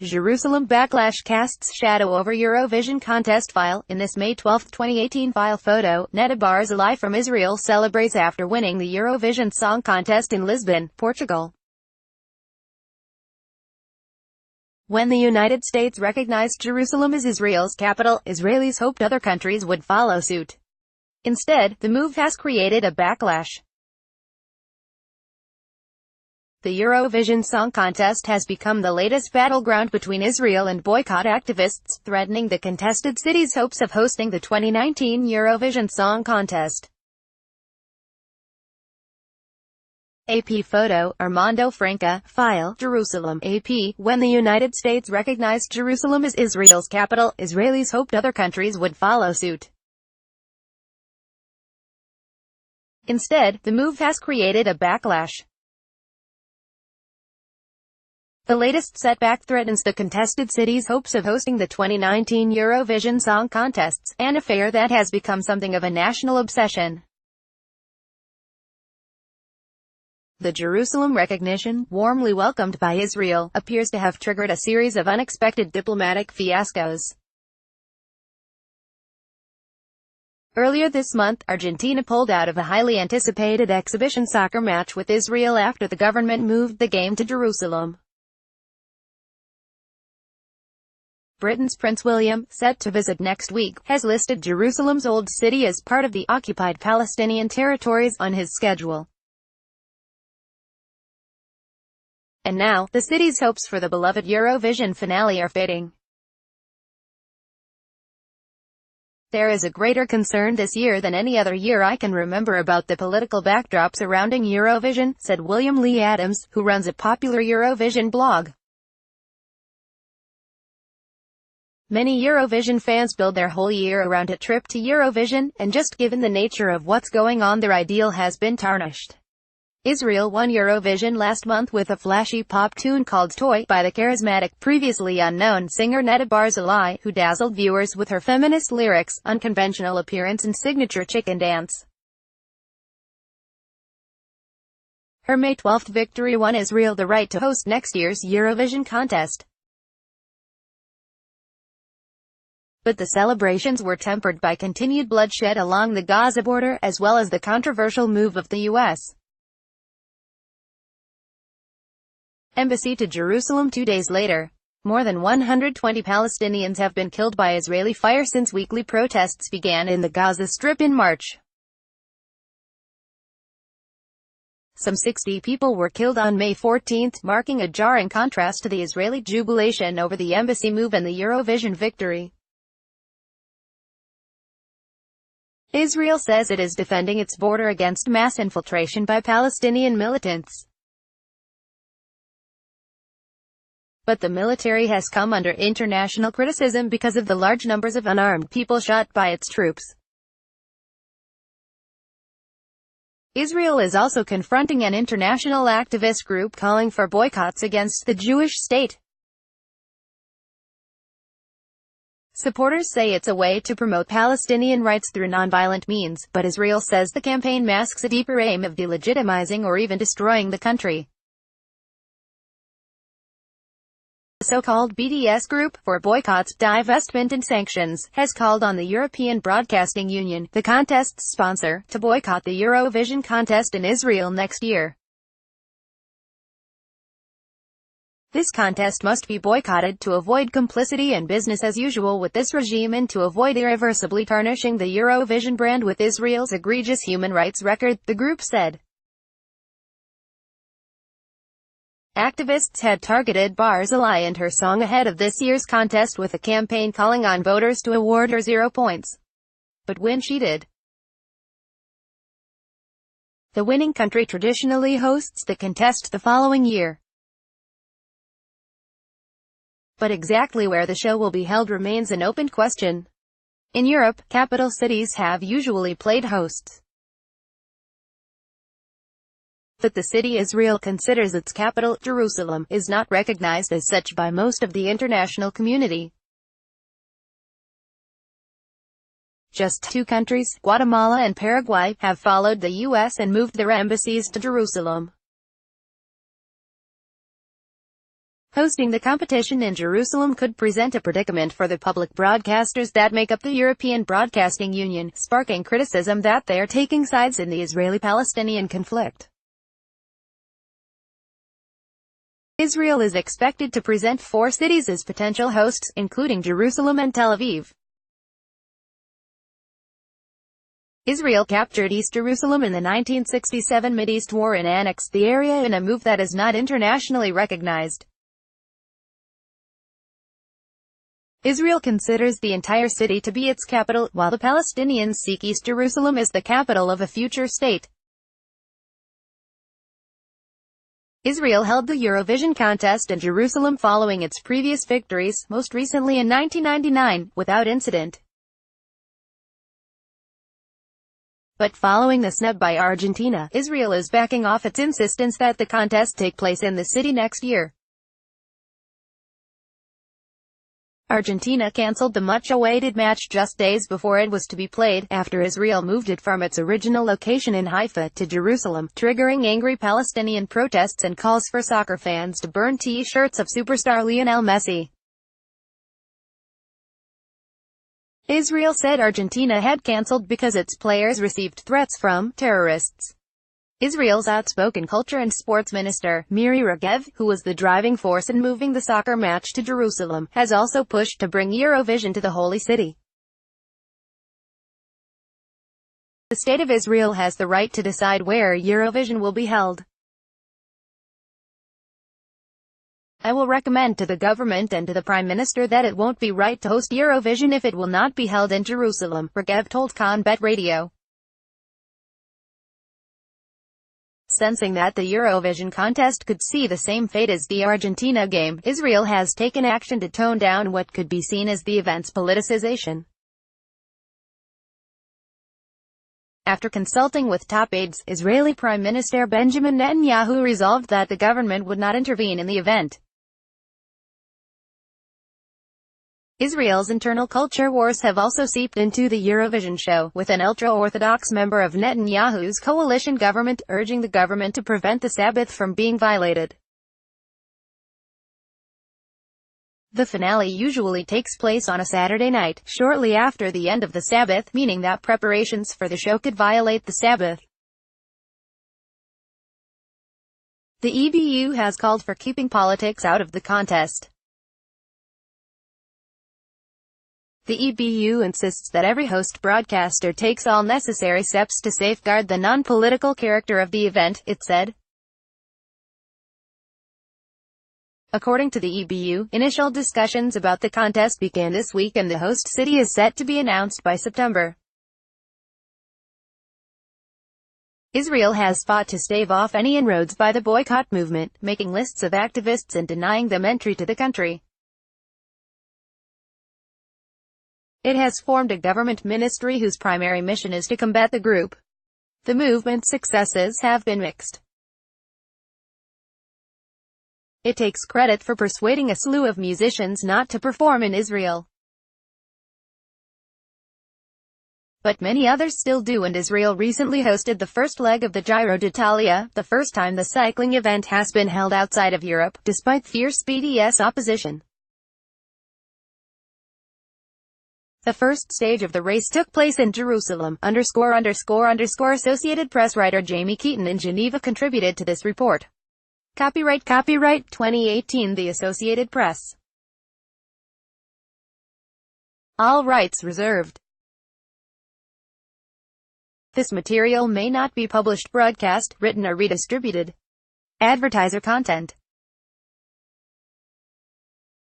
Jerusalem backlash casts shadow over Eurovision contest file. In this May 12, 2018 file photo, Neda Barzilai from Israel celebrates after winning the Eurovision Song Contest in Lisbon, Portugal. When the United States recognized Jerusalem as Israel's capital, Israelis hoped other countries would follow suit. Instead, the move has created a backlash. The Eurovision Song Contest has become the latest battleground between Israel and boycott activists, threatening the contested city's hopes of hosting the 2019 Eurovision Song Contest. AP photo, Armando Franca, file, Jerusalem, AP. When the United States recognized Jerusalem as Israel's capital, Israelis hoped other countries would follow suit. Instead, the move has created a backlash. The latest setback threatens the contested city's hopes of hosting the 2019 Eurovision Song Contests, an affair that has become something of a national obsession. The Jerusalem recognition, warmly welcomed by Israel, appears to have triggered a series of unexpected diplomatic fiascos. Earlier this month, Argentina pulled out of a highly anticipated exhibition soccer match with Israel after the government moved the game to Jerusalem. Britain's Prince William, set to visit next week, has listed Jerusalem's Old City as part of the occupied Palestinian territories on his schedule. And now, the city's hopes for the beloved Eurovision finale are fading. There is a greater concern this year than any other year I can remember about the political backdrop surrounding Eurovision, said William Lee Adams, who runs a popular Eurovision blog. Many Eurovision fans build their whole year around a trip to Eurovision, and just given the nature of what's going on, their ideal has been tarnished. Israel won Eurovision last month with a flashy pop tune called Toy by the charismatic, previously unknown singer Neda Barzilai, who dazzled viewers with her feminist lyrics, unconventional appearance and signature chicken dance. Her May 12 victory won Israel the right to host next year's Eurovision contest. But the celebrations were tempered by continued bloodshed along the Gaza border, as well as the controversial move of the U.S. Embassy to Jerusalem 2 days later. More than 120 Palestinians have been killed by Israeli fire since weekly protests began in the Gaza Strip in March. Some 60 people were killed on May 14, marking a jarring contrast to the Israeli jubilation over the embassy move and the Eurovision victory. Israel says it is defending its border against mass infiltration by Palestinian militants. But the military has come under international criticism because of the large numbers of unarmed people shot by its troops. Israel is also confronting an international activist group calling for boycotts against the Jewish state. Supporters say it's a way to promote Palestinian rights through nonviolent means, but Israel says the campaign masks a deeper aim of delegitimizing or even destroying the country. The so-called BDS Group, for Boycotts, Divestment and Sanctions, has called on the European Broadcasting Union, the contest's sponsor, to boycott the Eurovision contest in Israel next year. This contest must be boycotted to avoid complicity and business as usual with this regime and to avoid irreversibly tarnishing the Eurovision brand with Israel's egregious human rights record, the group said. Activists had targeted Barzilai and her song ahead of this year's contest with a campaign calling on voters to award her 0 points. But when she did, the winning country traditionally hosts the contest the following year. But exactly where the show will be held remains an open question. In Europe, capital cities have usually played hosts. But the city Israel considers its capital, Jerusalem, is not recognized as such by most of the international community. Just 2 countries, Guatemala and Paraguay, have followed the U.S. and moved their embassies to Jerusalem. Hosting the competition in Jerusalem could present a predicament for the public broadcasters that make up the European Broadcasting Union, sparking criticism that they are taking sides in the Israeli-Palestinian conflict. Israel is expected to present 4 cities as potential hosts, including Jerusalem and Tel Aviv. Israel captured East Jerusalem in the 1967 Mideast War and annexed the area in a move that is not internationally recognized. Israel considers the entire city to be its capital, while the Palestinians seek East Jerusalem as the capital of a future state. Israel held the Eurovision contest in Jerusalem following its previous victories, most recently in 1999, without incident. But following the snub by Argentina, Israel is backing off its insistence that the contest take place in the city next year. Argentina cancelled the much-awaited match just days before it was to be played, after Israel moved it from its original location in Haifa to Jerusalem, triggering angry Palestinian protests and calls for soccer fans to burn T-shirts of superstar Lionel Messi. Israel said Argentina had cancelled because its players received threats from terrorists. Israel's outspoken culture and sports minister, Miri Regev, who was the driving force in moving the soccer match to Jerusalem, has also pushed to bring Eurovision to the Holy City. The State of Israel has the right to decide where Eurovision will be held. I will recommend to the government and to the Prime Minister that it won't be right to host Eurovision if it will not be held in Jerusalem, Regev told Kan Bet Radio. Sensing that the Eurovision contest could see the same fate as the Argentina game, Israel has taken action to tone down what could be seen as the event's politicization. After consulting with top aides, Israeli Prime Minister Benjamin Netanyahu resolved that the government would not intervene in the event. Israel's internal culture wars have also seeped into the Eurovision show, with an ultra-Orthodox member of Netanyahu's coalition government urging the government to prevent the Sabbath from being violated. The finale usually takes place on a Saturday night, shortly after the end of the Sabbath, meaning that preparations for the show could violate the Sabbath. The EBU has called for keeping politics out of the contest. The EBU insists that every host broadcaster takes all necessary steps to safeguard the non-political character of the event, it said. According to the EBU, initial discussions about the contest began this week and the host city is set to be announced by September. Israel has fought to stave off any inroads by the boycott movement, making lists of activists and denying them entry to the country. It has formed a government ministry whose primary mission is to combat the group. The movement's successes have been mixed. It takes credit for persuading a slew of musicians not to perform in Israel. But many others still do, and Israel recently hosted the first leg of the Giro d'Italia, the first time the cycling event has been held outside of Europe, despite fierce BDS opposition. The first stage of the race took place in Jerusalem. Associated Press writer Jamie Keaton in Geneva contributed to this report. Copyright 2018 The Associated Press. All rights reserved. This material may not be published, broadcast, written or redistributed. Advertiser content.